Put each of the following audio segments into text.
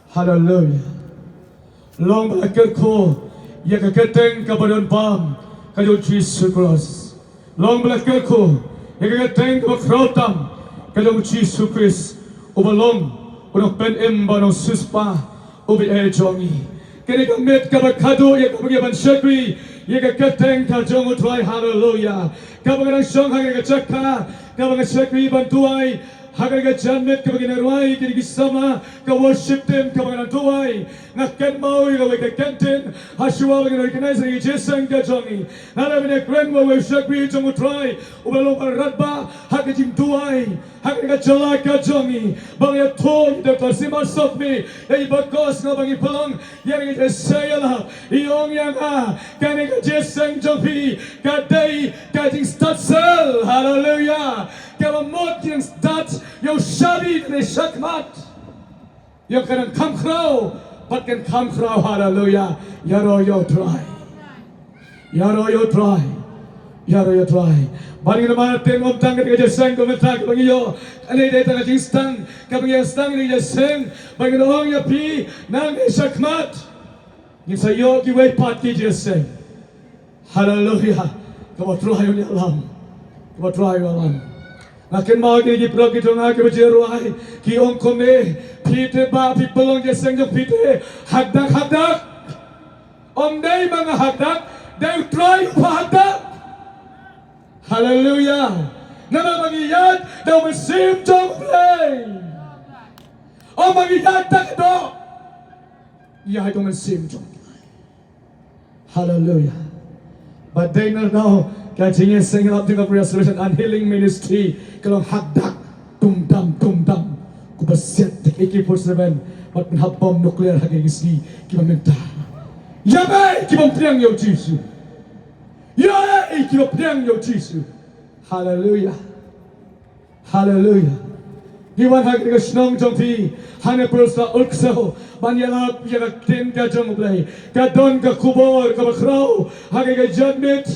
Hallelujah. Long balakat ko, yakakateng kabadon pam, kayo Jisu Christ. Long balakat ko, yakakateng kabakrotam, kayo Jisu Christ. Ubalong, unang penem banong suspa, ubi jongi. Kini kamit kabakado, yakabagyaban syagri, yakakateng kajong utray, hallelujah. Kabagang syong hagagachaka, kabagang syagri bantuay, Hagaga janmet kabagina ruai kini kisama ka worship team kabagina tuai ngaken mau ka weka kenten hasua bagina recognize ni jesang ka jongi nala bine kren mo we shakri jong try ubalo radba haga jing tuai hagaga jala ka jongi bangya to the kasima of me ei bakos na bangi palong yang jesayala iong yang kani ka jesang jongi ka dei ka jing start sell hallelujah Kaya mod yang start yang syari dan syakmat yang kadang kamkrau patkan kamkrau hallelujah yaro yo try yaro yo try bari nama tengok tang ketika jeseng komentar bagi yo ane dia tengah jistang kabagi stang ni jeseng bagi orang ya pi nang syakmat ni sayo ki wei pat ki jeseng hallelujah kau try yo ni alam kau try yo alam Nakin mau kini pro kita nak berjeruai kiong kome pite ba pipelong jeseng jong pite hadak om day mga hadak they try hadak hallelujah nama magiyat daw masim jong play om magiyat tak do ya daw masim jong hallelujah but they know Kaya jingin sing up dengan restoration and healing ministry kalau hadak tum dam kubaset AK-47 pat menhabom nuklear hagi isi kiba minta yabai kiba priang yo Jisu yabai kiba priang yo Jisu hallelujah Iwan hagi ka snong jongpi hane persa ulkso banyalap yaga tin ka jongblay ka don ka kubor ka bakraw hagi ka jadmit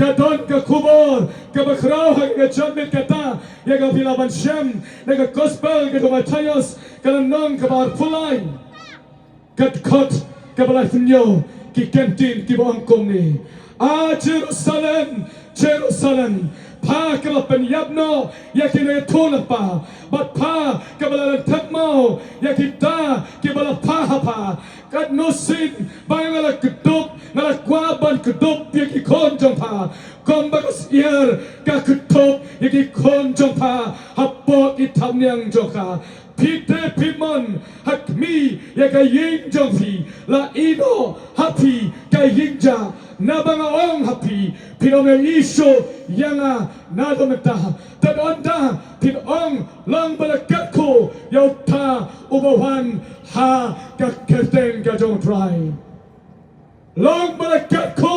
Kadon ka kubor, ka bakraw hanggang jadmit kata, yaga pilaban siyam, naga gospel ka tumatayos, kalanong ka barpulay, katkot ka balay punyo, kikentin kibuangkong ni. Jerusalem, pa kalapan yabno, yakin ay tulang pa, bat pa kabalantag mo, yakita kibalapa pa, kadnusin, bangala kutup, nalakwaban kutup, yakikonjong pa, kumbagas iyar, kakutup, yakikonjong pa, hapok itamnyang joka, pite pimon, hakmi, yakaying jongfi, la ino, happy, kayingja, nabangaong happy, pinome iso, yanga, nadometa, tadonda, pinong, lang balakat ko, yauta, ubawan, ha, kaketeng kajong try. Lang balakat ko,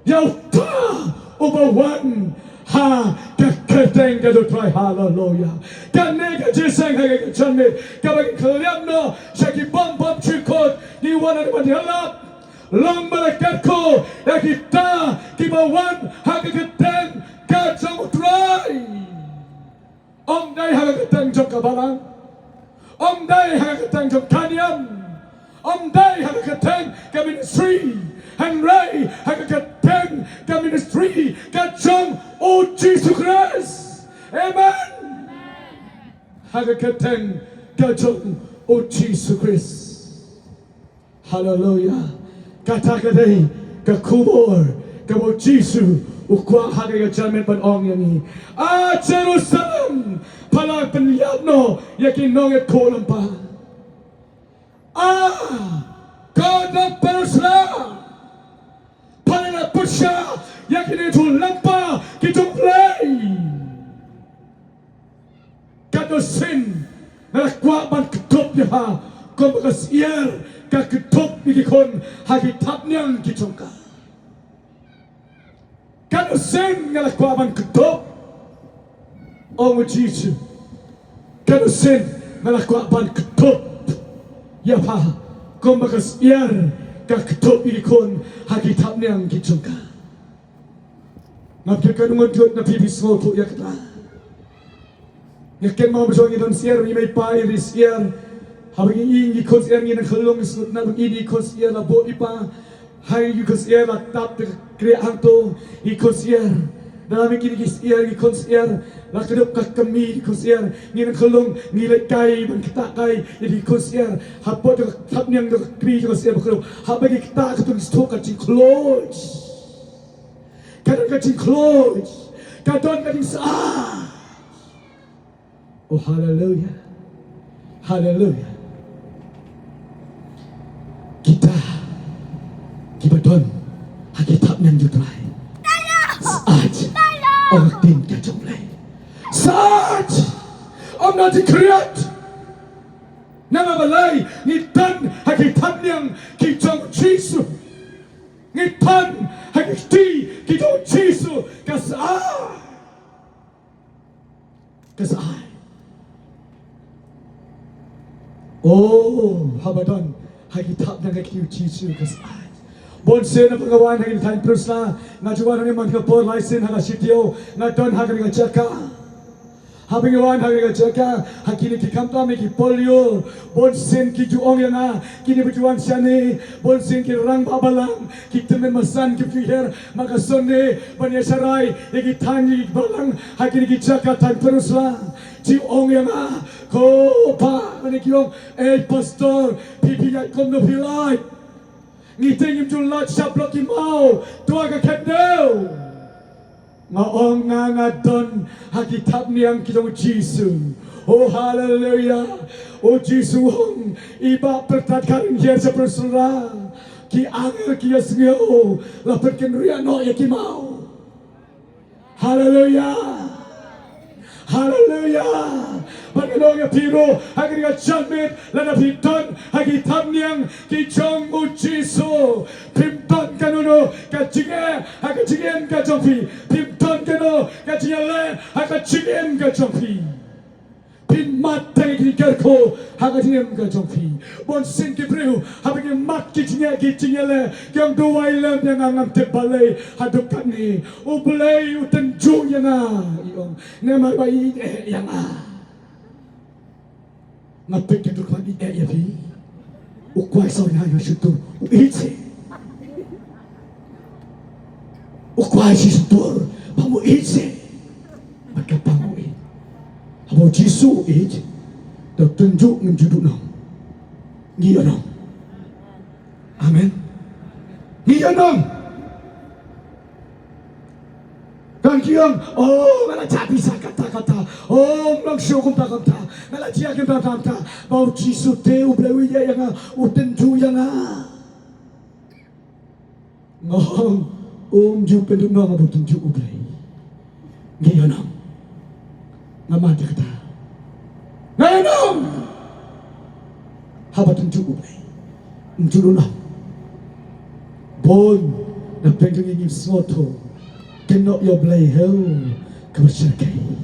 yauta, ubawan, ha, kaketeng kajong try. Hallelujah. Kanega jiseng hagay kachanme, kabag kalyam no, shaki bom chikot, iwanan madihalap, Long balakat ko, ya kita kibawan hagagatan kajong try. Om day hagagatan jong kabalang, om day hagagatan jong kanyam, om day hagagatan ka ministry, hanray hagagatan ka ministry kajong o Jisu Christ. Amen. Hagagatan kajong o Jisu Christ. Hallelujah. Kata-katai kakubor kamo Jisu ukwa hagay jamin panong yani Jerusalem pala penyabno yakin nonget kolam pa God of Jerusalem pala na pusya yakin itu lampa kitong play kato sin nalakwaban ketup niya kumbagas iyar kakutup ikikon hagitap niyang kitongka. Kano sen ngalakwaban kutup o Jisu. Kano sen ngalakwaban kutup yapa kumbakas iyar kakutup ikikon hagitap niyang kitongka. Ngapirkanungan Diyot na pibismo po yakta. Yakin mga basong idon siyar ni may pairis iyar Habang ini konsier ni nak kelong isut na ini konsier la bo ipa hai you konsier la tap de kre angto I konsier dalam ini konsier I konsier la kedop ka kami konsier ni nak kelong ni le kai ban kita kai jadi konsier hapo de tap nyang de kri konsier bakro habang kita ketung stok ka cing close kadang ka cing close kadang ka cing sa oh hallelujah hallelujah kita kibaton hakitab yang jutrai saat orang tin kacomlay saat orang nanti kreat nama balay ngitan hakitab yang kijong Jisu ngitan hakikti kijong Jisu kasai oh habadon hakitab ng kikiw Jisu kasay. Bonse na pagawan hagin time plus na najuan ni man kapor license haga sitio na don hagin nga jaka. Habing gawan hagin nga jaka hakini kikamta me ki polio bonsen ki juong yana kini berjuang siani bonsen ki rang babalang ki temen masan ki fiher magasone banya sarai igi tangi balang hakini ki jaka time plus la juong yana ko pa mani kiong pastor pipi ya kom no pilai ngiting im julat sablok ki mau tua ka kadau ngaong nga don hakitab niyang kitong Jisu oh hallelujah oh Jisu hong iba pertatkan hier sa persura ki angel ki yasngyo lapet ken riano ya ki mau hallelujah hallelujah Pagkano nga piro, hagi nga jamit, lanapitan, hagi tamniang, kijong mo Jisu. Pimtan ka nuno, kajinge, hagi jingen ka jompi. Pimtan ka no, kajingale, hagi jingen ka jompi. Pinmatay kinigar ko, hagi jingen ka jompi. Bonsin kibriw, hagi mat kijingale, kiyang duway lang yang angam tebalay, hadap kani, ublay utenjung yang iyong, namay bayi yang ngapit itu kan ya bi ukwai sau na yo situ uite ukwai si situ pamu ite maka pamu it abo Jisu it dak tunjuk menjuduk nang ngiyo nang amen ngiyo nang kan kiyang oh ngala capi sa kata-kata oh lang syukum ta kata ngala dia kita kata bau Jisu te ublewi ya yang utenju yang ngong ju pendu nang abu tenju ublei ngiyanang ngamata kata ngiyanang haba tenju ublei njulunang bon na pendu ngim smoto Kenok yo blay hell kebersakai.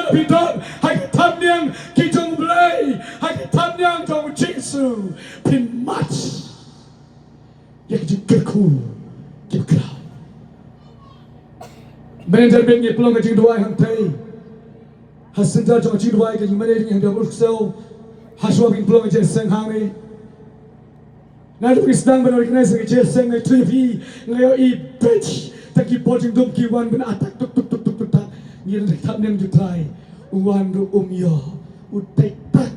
Piton hakitam yang kijong blay hakitam yang jong Jisu pin match. Yang jikku kikau. Manager ben ye pelong jing duai hang tai. Hasan ta jong jing duai ke manager yang dia bersel. Haswa bin pelong je seng hang ni. Nadu isdang ben organize ke je seng ngai trivi ngai I bitch. Taki pojing dum ki wan ben atak tuk tuk tuk tuk tuk tak ngir tak nem jutrai wan ru yo utek tak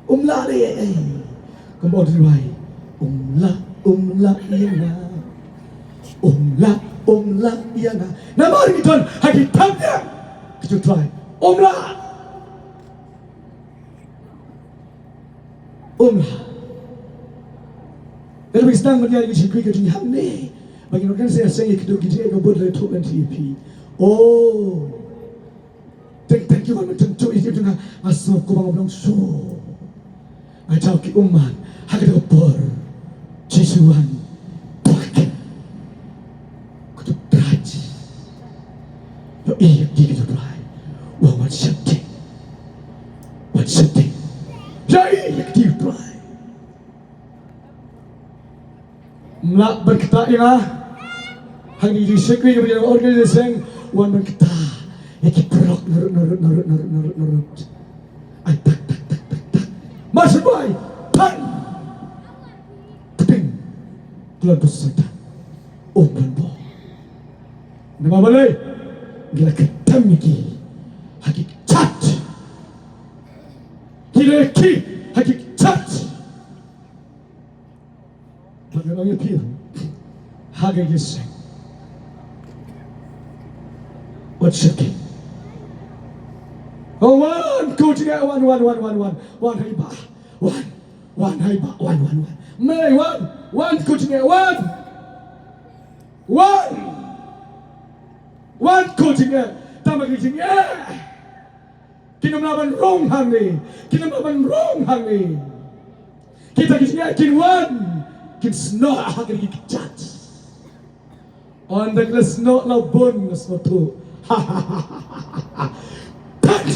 la de kom on rai la yana la yana na mari ton haki tamnya jutrai la Lalu istang menjadi cikgu kerja hamne. Bagi orang saya ikut kerja ke buat letup dan TP. Oh, thank you man. Tentu itu dengan masuk ke bawah so. Ajak ki umat hadir ber Jisuan pakai kutu traji. Yo iya gitu berai. Wah macam Jadi gitu berai. Melak berkata ina hari di sekui kepada organisasi wan berkata Iki perok nurut. Ay tak. Masuk boy. Tan. Keting. Keluar setan. Open bo. Nama balai. Gila ketam iki. Hakik cat. Gila ki. Hakik cat. Bagaimana pil? Hakik iseng. What's shaking? Oh, one, go together, one. One, hey, ba. One, hey, ba. One. May, one, go together, one. One, go together. Tama kising, yeah. Kinamlaban wrong hangi. Kita kising, yeah, kin one. Kin snow, hakik judge. On the glass, not now, bonus, not two. That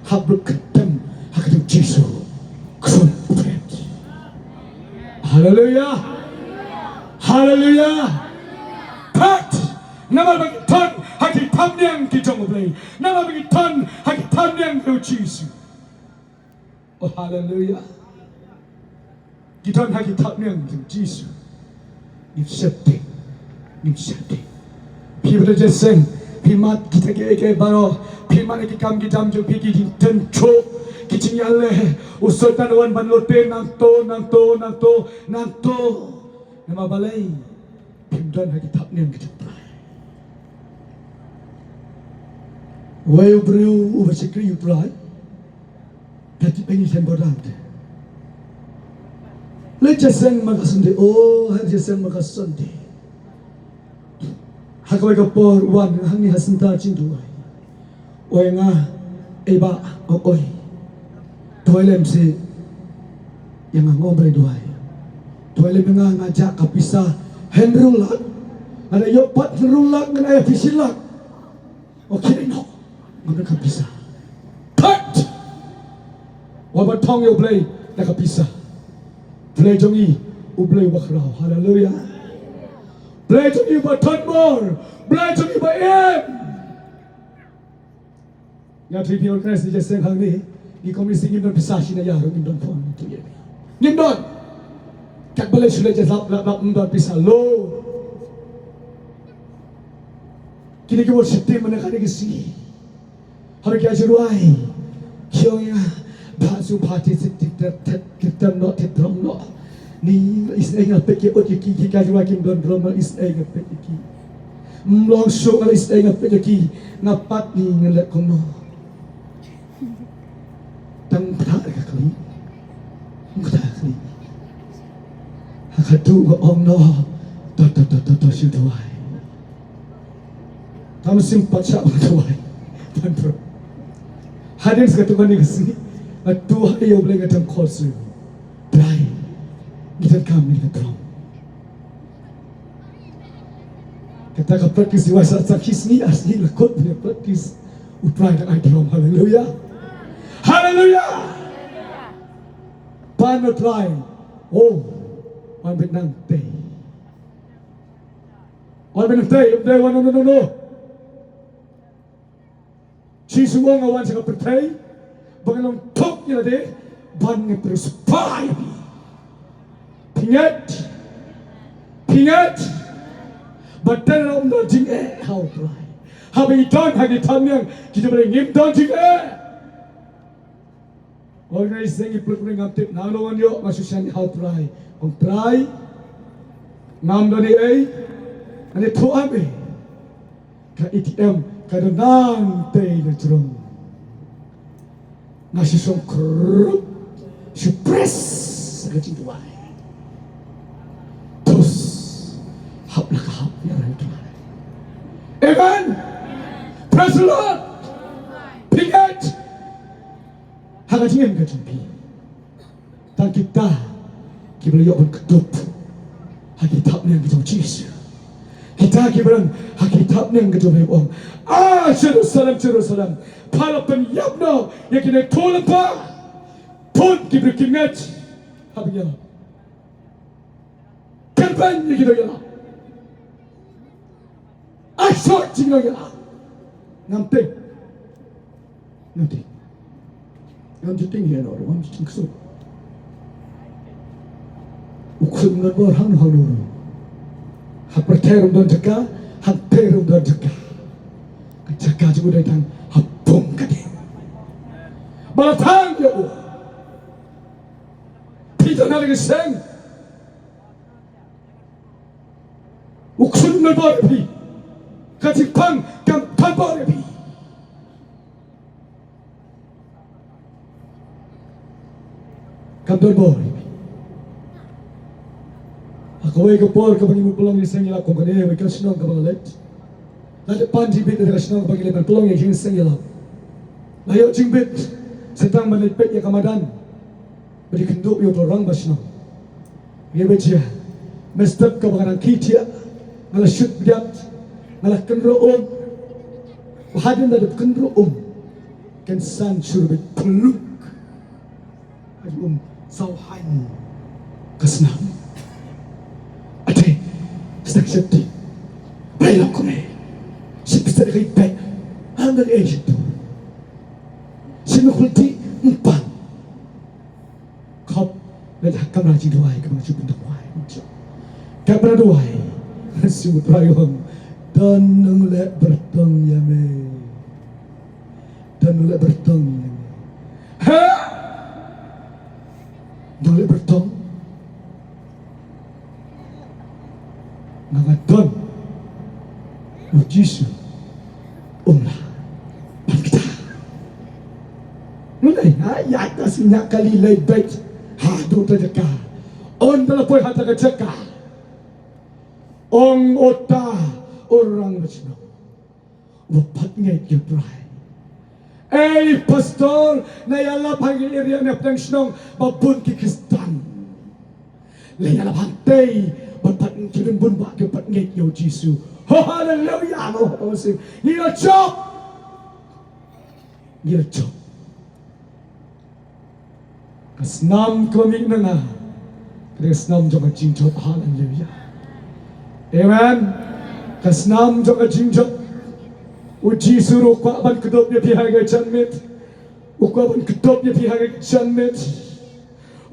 Habrukadam Hakadam Jisu Ksun Upret. Hallelujah. Pat Nama bagi ton haki tamnyang ki jongoblay. Nama bagi ton haki tamnyang ki Jisu. Oh hallelujah. Giton haki tamnyang ki Jisu. Nim septi. People just sing. Pimat kita ke baro. Pimat kita kam kita ambil pergi di tenco. Kicing yalle. Usultan wan banlote nangto. Nama balai. Pimdan haki tapniam kita pray. Wayu beriu ubasikri you pray. Kati pengi sembodante. Lejaseng makasende. Oh, lejaseng makasende. Hakawai kapor wan hangi hasenta cintuai. Oi nga eba oi. Toilem si yang ngobrol duai. Toilem nga ngajak kapisa henrulak. Ada yopat henrulak dengan ayah pisilak. Okay no. Ngomong kapisa. Cut. Wabat tong yo play na kapisa. Play jongi ublay bakrao. Hallelujah. Play to me by ton more. Play to me by him. Yang tripi orang Kristus dia seng hang ni. Di komisi ngim don pisah sini ya, ngim don phone tu ye. Ngim don. Kak boleh sudah jawab ngim don pisah lo. Kini kita sistem mana kali kesi. Hari kita juruai. Kiong ya. Bahasu parti setik kita not tetram not. Ni isai ngapek ke ot ki ka jwa kim don drama isai ngapek ki mlong show ala isai ngapek ki ngapat ni ngelak kono tang pha ka kli hakatu ko om no to shu dwai tam simpat sa dwai tan pro hadin sa tu ni kasi atu hayo bleng atam khosu dai kita kami ketemu. Kita ke praktis diwasa sakis ni asli lekut punya praktis utrai dan idrom. Hallelujah. Pan utrai. Oh, pan benang teh. Pan benang teh. Day one no. Jisu ngawan sa kapitay. Bangalong tok niya deh. Ban terus pai. Pingat, badan orang dah jing how try. Habis hagi tan yang kita boleh ngim dan jing Organisasi peluk ngaptip nalongan yo masusan how try. Om try, nam dari ane tu abe. Ka ATM kada nang teh le jurong. Nasi songkrut, suppress kecing tuai. Hap ya itu. Amen. Praise the Lord. Pingat. Hagajingim kajumpi. Dan kita boleh yuk berkedup. Hakitab ni yang kita Jisu. Kita boleh hakitab ni yang kita boleh Jerusalem. Para penyabna yang kita tolong pa. Pun kita kingat. Habisnya. Kapan yang kita yalah. Exhortation ya. ngamting ngam juting ya no ngam juting so ukun nor hang hanur ha perterum don jaga ha terum don jaga jaga juga datang ha bom kade balatang ya Peter na lagi seng ukun nor pi katikpang kam tabor pi kam tabor ako ay kapor kapag imupulong isang ilap kung kanina may kasinong kabangalit na depan jibit na kasinong kapag ilap pulong yung isang ilap layo jingbit setang manipit ya kamadan beri kenduk yung orang basinong gebe siya mestap kapag ang kitia ngala shoot biat ngala kenroom hadin da kenroom kan san surbit peluk sauhan kesenam ate stakshati bailak kome sipista kay pek hanggang Egypt sinukulti empat kop nadhakam raji duwai kamang chupin duwai kapra duwai simut rayong dan nang le bertang yame dan le bertang yame ha dan le bertang ngaton Jisu umlah kita mulai ayat aslinya kali lebet hadu terjeka on telepon hata keceka ong ota orang macam wapat ngeit you try pastor na yala panggil area na pedang senong babun ki Kristan la yala pantai bapat kirim bun bak dapat ngeit yo Jisu haleluya mo sing nila chop kasnam komik na nga kasnam jong jing chop haleluya amen kasnam jong jing chop uji suruh kuaban kedop dia pihak janmet ukuaban kedop dia pihak janmet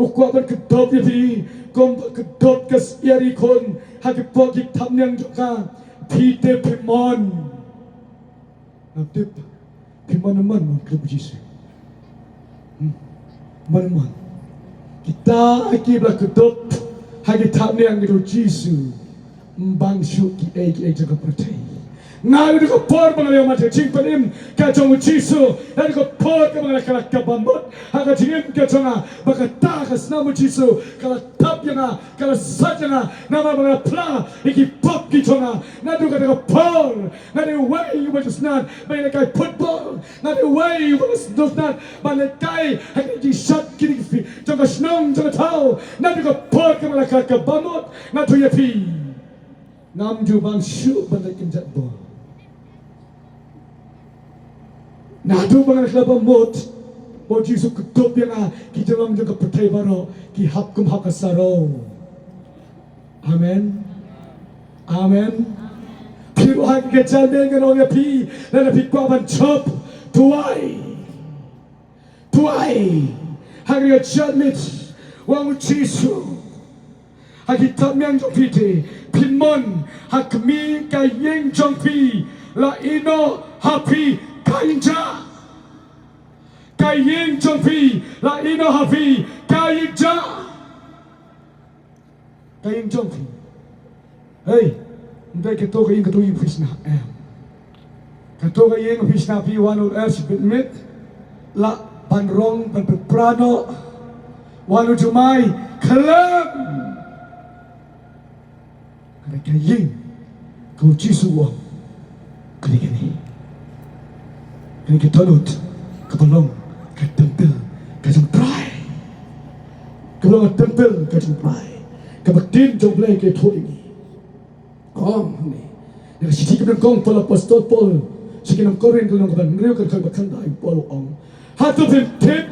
ukuaban kedop dia pi kom kedop kes yari kon hagi pogik tamnyang joka pite pimon naptip pimon man klub Jisu man kita akiblah kedop hagi tamnyang gitu Jisu mbang syuki ai jaga percaya ngayon ko por mga mata jing panim ka jong Jisu dan ko por ka mga kalak kabambot haka jingim ka jonga baka takas na mo Jisu kala tap nga kala sadya nga nama mga pla ikipop ki jonga na do ka por na the way you was not by like football na the way you was not by like haka ji shot kini fi jonga snong jonga tao na do ka por ka mga kalak kabambot na to yapi nam ju bang shu balik kinjat bo nado mga naklabamot o Jisu kedop yang kita lang juga percaya baro ki hakum hakasaro amen Pero hagi kejalmen kan orang pi dan pi kuaban chop tuai hagi kejalmen wang Jisu hagi tamyang jopite pimon hakmi kayeng jongpi la ino happy kainja kayeng jongpi la ino happy kainja kayeng jongpi hey ndai ke to kayeng katuing fisna kato kayeng fisna pi wanu bitmit la panrong panprano wanu jumai kalam kayeng kau Jisu wang kini kita lut kepalong ketempel kajang prai kepalong tempel kajang prai kebatin jomblay ke ini kong ni dari sisi kita kong pala apostol Paul sigi nam korin kalau kaban riu kan bakanda ay Paul ong hatu tip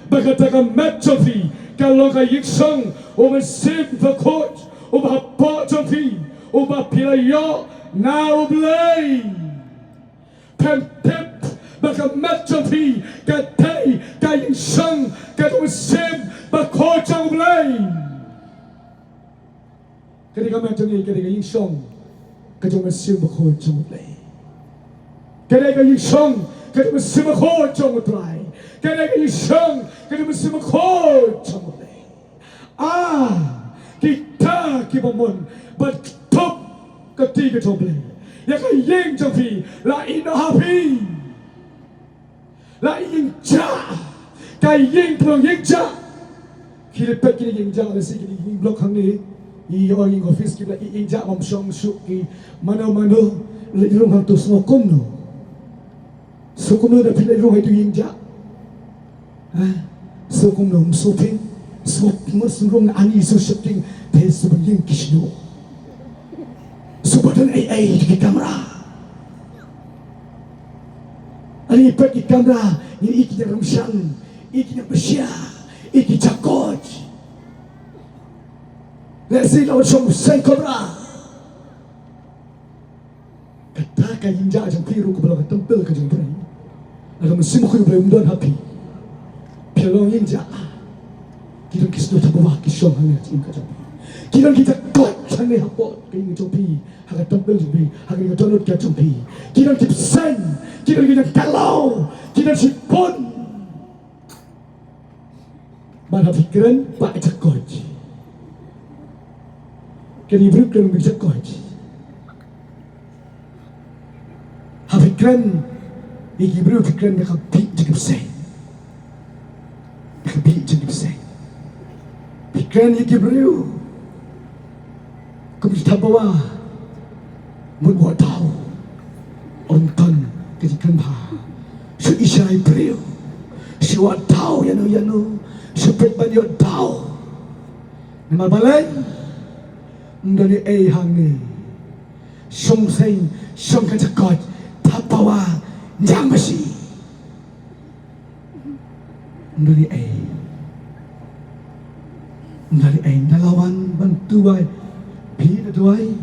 bagatakan matchofi kalau kayik song o mesin vakot o bahapa jofi o bapilayo na oblay thêm tiếp bà cả mét trong phi cả thầy cả những sân cả trong xem bà khó trong lấy cái này các mẹ trong này cái này cái những sân cái trong xem bà khó trong lấy cái này cái những sân cái trong xem bà khó trong lấy cái này cái những sân cái trong xem bà khó trong lấy kita kibamon but top ketiga toble ya ka yeng trong phi la in happy la in cha ka yeng thong yeng cha khi le pek ki yeng cha le si ki yeng block hang ni I yeng office ki la yeng cha mam song su ki mano le rong hang to sokom no da phi le rong hai tu yeng cha sokom no so pin so masrung ani so shifting te so yeng kishno so button ai di kamera ani pergi kamera ini iki ramshan iki besya iki jakot let's see lawan som sai kamera kata ka inja jang piru ko bala tempel ka jang brai ada mesin ko brai umdan happy pelong inja Kirang kisno tabawa kisong hangya ting ka jopi. Kirang kita kot sange hapot ka ing jopi. Haga tampil jopi, haga ing donut ka jopi. Kirang tipsen, kirang kita kalau, kirang sipon. Mana fikiran pak jakot. Kini berukran jakot. Hafikiran iki bru fikiran ka pi jakipsen. Ka pi jakipsen. Pikiran yang kibriu, kemudian bawa membuat tahu ontan kejikan bah, seisai briu, siwat tahu yano, sepet banyak tahu, nama balai, dari hang ni, song kajakot, tak bawa jam besi, dari dari nalawan bantuai pida tuai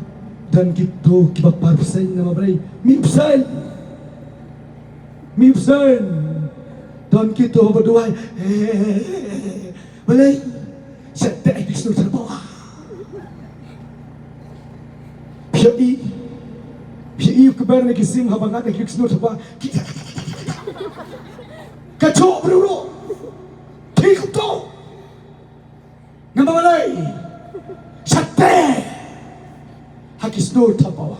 dan gitu kiba parsen nama bray mipsen dan gitu berduai balai sete ekisno terbawa pi kebar ni kisim habangat ekisno terbawa kacau bro tik to nama balai sate hakis nur tapawa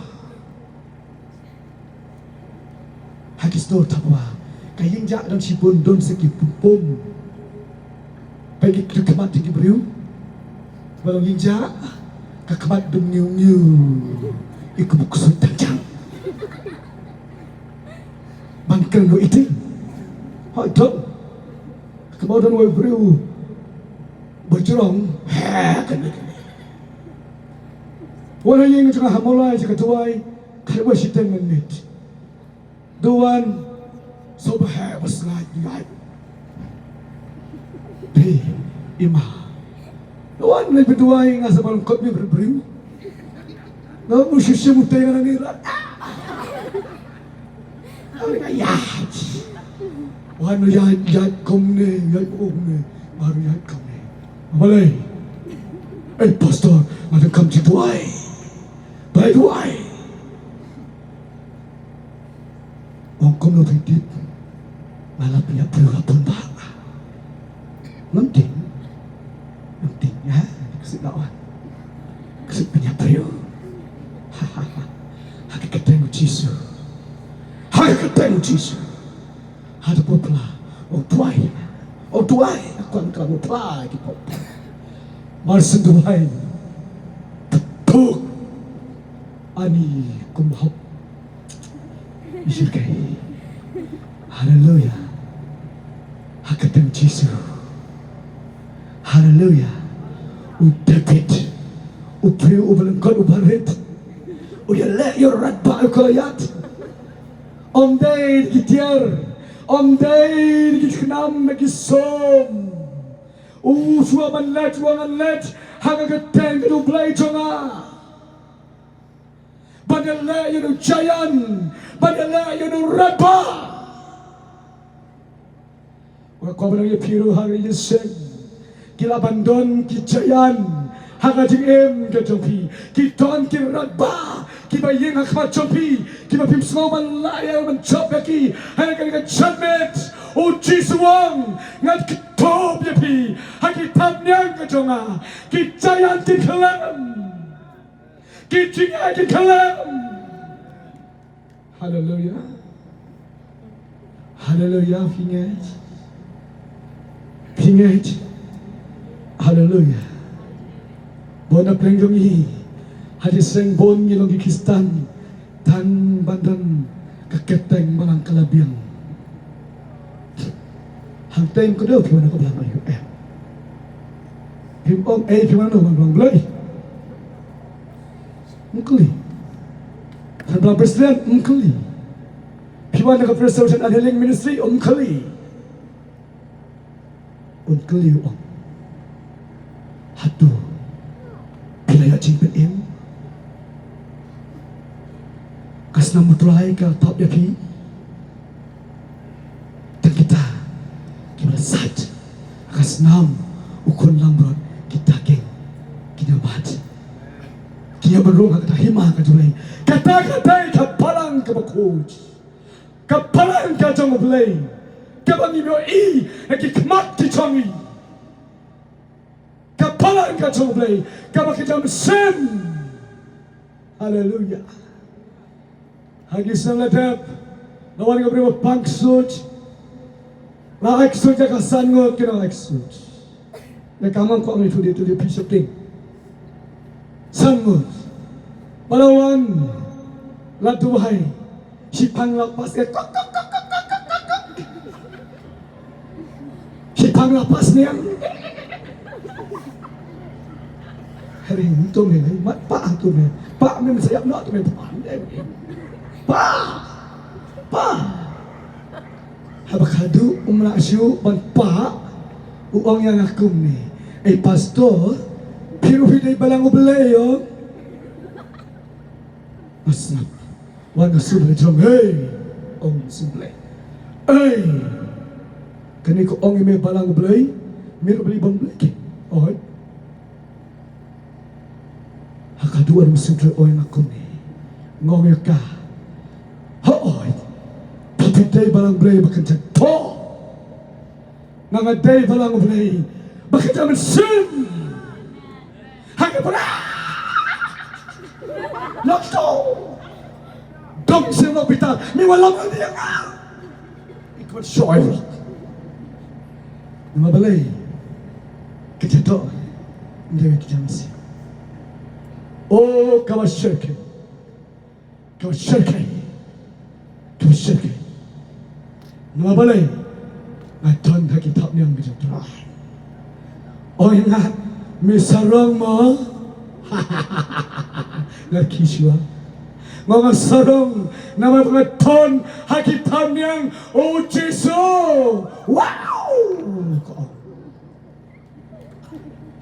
kayeng jak dan sipun don seki pum bagi kemat tinggi beriu balong inja kemat dum nyu iku buksud tajang bangkel no itu hai dong kemudian wai beriu berjerong, kena. Orang yang tengah hamulai jika tuai, kerja siteng menit. Duan, sobah berselai lihat. Di imah. Duan lebih tuai ngasa malam kopi berberiu. Namun sisi mutai dengan nirat. Orang ayat. Wan yat komne, yat omne, baru yat komne. Malay, pastor, madam come to Duai, by Duai. Orang kono pidit, malah punya perlu pun bang. Nanti ya, kesik lawan, kesik punya perlu. Hakikat temu Jisu, ada popla, Duai, aku akan kamu play di pop. Marsen Duai, puk, ani kumhop, isurkai, haleluya, hakatan Jisu, haleluya, udapit, upriu ubalengkot ubarit, uyalek yorat ba ukolayat, day gitiar. Om day kenam bagi som. Suaman let, haga keteng kedu play jonga. Badala yun ang giant. Badala yun ang raba. Wako ba yung piro hari Yeseng. Kilabandon ki giant. Hanga Jingim ka jompi. Kiton ki raba. Kiba ying hakmat jompi. Kiba pimsmo malaya man job yaki. Hanga ka judgment. O Jisu wang. Ngat kitob yapi. Hakitab niyang ka jonga. Ki giant ki kalam. Ki kalam. Hallelujah. Hallelujah. Pinget. Hallelujah. Bona plengjong i. Hadis seng bon ngilong Kistan. Tan bandan kaketeng malang kalabiang. Hang tem ko daw piwana ko blang ayo. Him ong piwana no blang blay. Mukli. Tan blang presiden mukli. Piwana ka presiden and healing ministry mukli. Mukli ong. Hatu. Pilaya jingpen im. Kas na mutrai ka top ya pi. Dan kita sat. Kas nam ukon lambrot kita geng. Kita bat. Kita berung kata hima ka tulay. Kata ka palang ka bakoj. Ka palang ka jong blay. Ka bangi mo i nakikmat ti chongi. Kapalan ka choblay, kabakita sem. Hallelujah. Hagis na ladap, nawan ka primo pangsut, nakaksut ka sangot kina nakaksut. Nakamang ko ang ito dito di piece of thing. Sangot, malawan, latuhay, sipang lapas ka, sipang lapas niyang. Hari itu ni, mat pak tu ni, pak ni sayap nak tu ni, pak. Habakadu umnasyu ban pak, uang yang aku ni, pastor, piru hidai balang ubelayo. Asnap, wana sudah jom, hey, ong sublay, hey, kini ko ong ime balang ubelay, miru beli bang belaki, oh. Hakadua musudre oy aku ni ngong ka hoy pipitay balang blay bakanta to nangaday balang blay bakanta man sim hakapara nakto dong sim no bita mi walang dia nga ikut shoy mabalay kitato hindi kita Oh, kawas syirke. Nama balay, ngaton haki tap niyang bijak terai. Oh ingat, misarong mo, ngarkiswa. Mga sarong, nama ngaton haki tap niyang, oh Jisu, wow!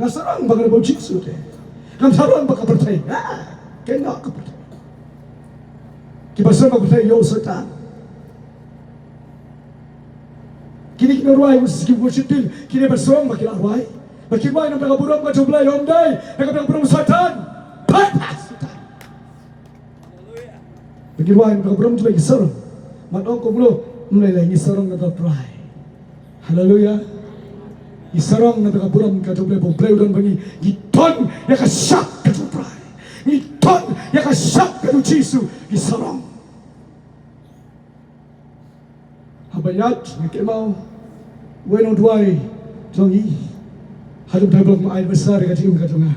Nasarang baga na po Jisu de. Kam saron baka percaya, kena ka percaya. Kibasa percaya yo serta. Kini kita ruai musik worshipil, kini bersong baki ruai. Baki ruai nam baka burung ka jublay homday, baka burung satan. Patas. Baki ruai baka burung jublay gisorong. Matong ko mulo, mulai lagi gisorong na ruai. Hallelujah. Isarong na tagaburam ka doble po play don bangi giton ya ka sak ka doble giton ya ka sak ka do Jisu isarong habayat nakimao bueno duai jongi hadum tablok ma ay besar ka tingum ka jonga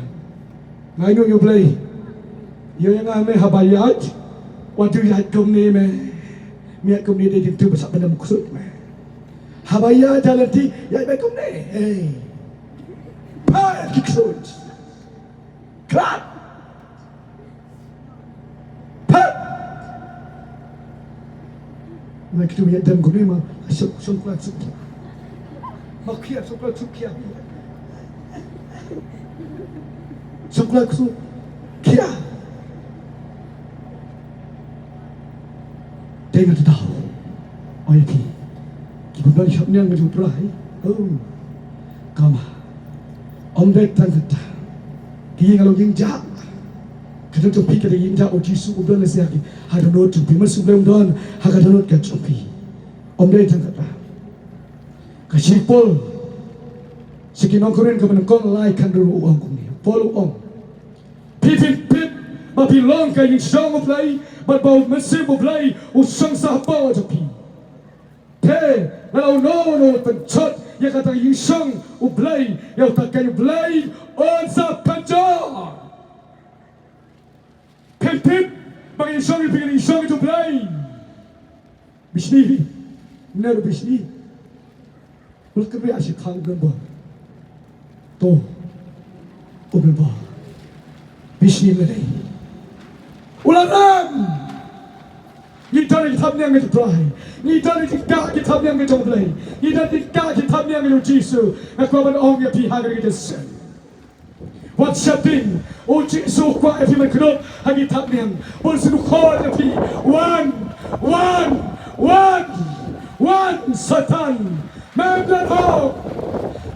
ngayon yo play yo yang ame habayat wadu ya kum ni me miat kum ni de tu besak benda maksud me Habaya jalan di, ya baik ni. Hey, pai kiksud, krat, pai. Mereka tu yang dalam guna mah, sungkulan sukia, makia sungkulan sukia, sungkulan sukia. David tahu, oh ya pi, kita balik hamnya ngejut berai, kama, Dek tan kata, kita kalau yang jah, kita tu pi kita yang jah, Jisu ubah nasi lagi, ada not tu pi, masuk dalam don, ada not kat pi, Dek tan kata, kasih Siki nongkorin ke menengkong lai kan dulu uang kumi. Polo ong. Pipin pip. Mapi long ka yung siyang uplay. Matbaw masib uplay. Usang sa habaw at api. Te. Nalaw no panchot. Yakata yung siyang uplay. Yaw takay uplay. On sa panchot. Pip pip. Mga yung siyang ipigil yung siyang uplay. Bishni. Nero bishni. Wala kami asik hanggang ba? To ubeba bishni mere ulanam ni tari thamnyang ke try ni tari tikka ke thamnyang ke play ni tari tikka ke thamnyang ke Jisu akwa ban ong ya pi hagari ke sen what shopping o Jisu kwa e pi man knop hagi thamnyang bol sinu khol ya pi one satan man that hope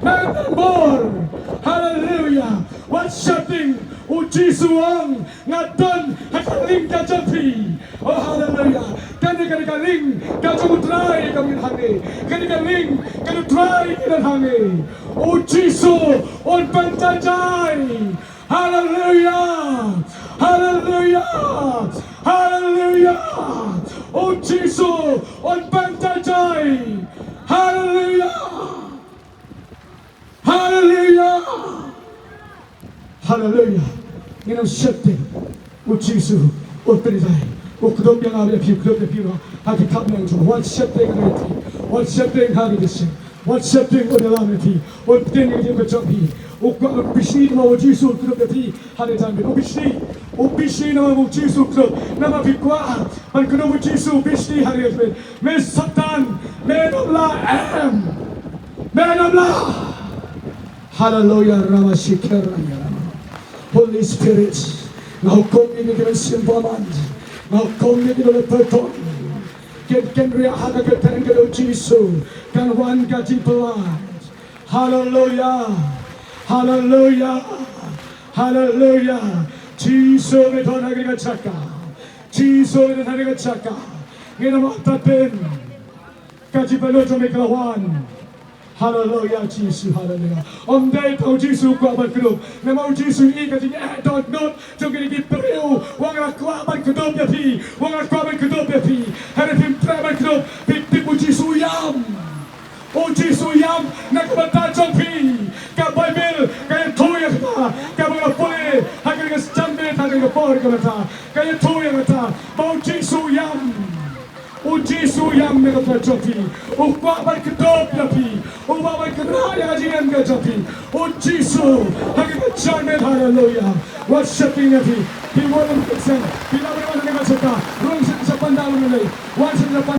man that more. Hallelujah. What shouting? O Jisu ang ngaton hakaling kajapi. Oh hallelujah. Kani kaling kajumutray kami hangi. Kani kaling kanutray kinan hangi. O Jisu on pantajay. Hallelujah. Hallelujah. Hallelujah. O Jisu on pantajay. Hallelujah. Hallelujah! Hallelujah! Nginaw siyete, o Jisu, o Piniday, o kudop yang ari api, kudop yang pira, hati kap yang jom, wat siyete ng ngeit, wat siyete ng hari desi, wat siyete ng odalam api, o ptin ng yung kajapi, o bishni naman o Jisu, kudop api, hari dami, o bishni naman o Jisu, kudop, nama pikwa, man kudop o Jisu, bishni hari api, may satan, may namla am, may namla. Hallelujah, Ramashikiranya. Holy Spirit, now come in the simbaman, now come in the perton. Can react at the Jisu, can one get in blood. Hallelujah, hallelujah, hallelujah. Jisu with Hanaga Chaka, Jisu with Hanaga Chaka. In a mountain, Kajipalo to make a one. Hallelujah, Jisu, hallelujah. Day tau Jisu kuaban kedop. Nama Jisu ini katanya don't not jangan lagi periu. Wangan kuaban kedop ya pi. Wangan kuaban kedop ya pi. Hari pim kuaban kedop. Tipu Jisu yam. O Jisu yam nak bata jong pi. Ka Bible kaya toya kata. Ka mga pole. Hagan ka jambe hagan ka por kata. Kaya toya kata. Mau Jisu yam. O Jisu yang mereka jopi, o kuaban kedop jopi, o bawa kerana yang jopi, o Jisu hanya jangan hallelujah, worshiping jopi, di mana kita, di mana kita, ruang sepanjang ini,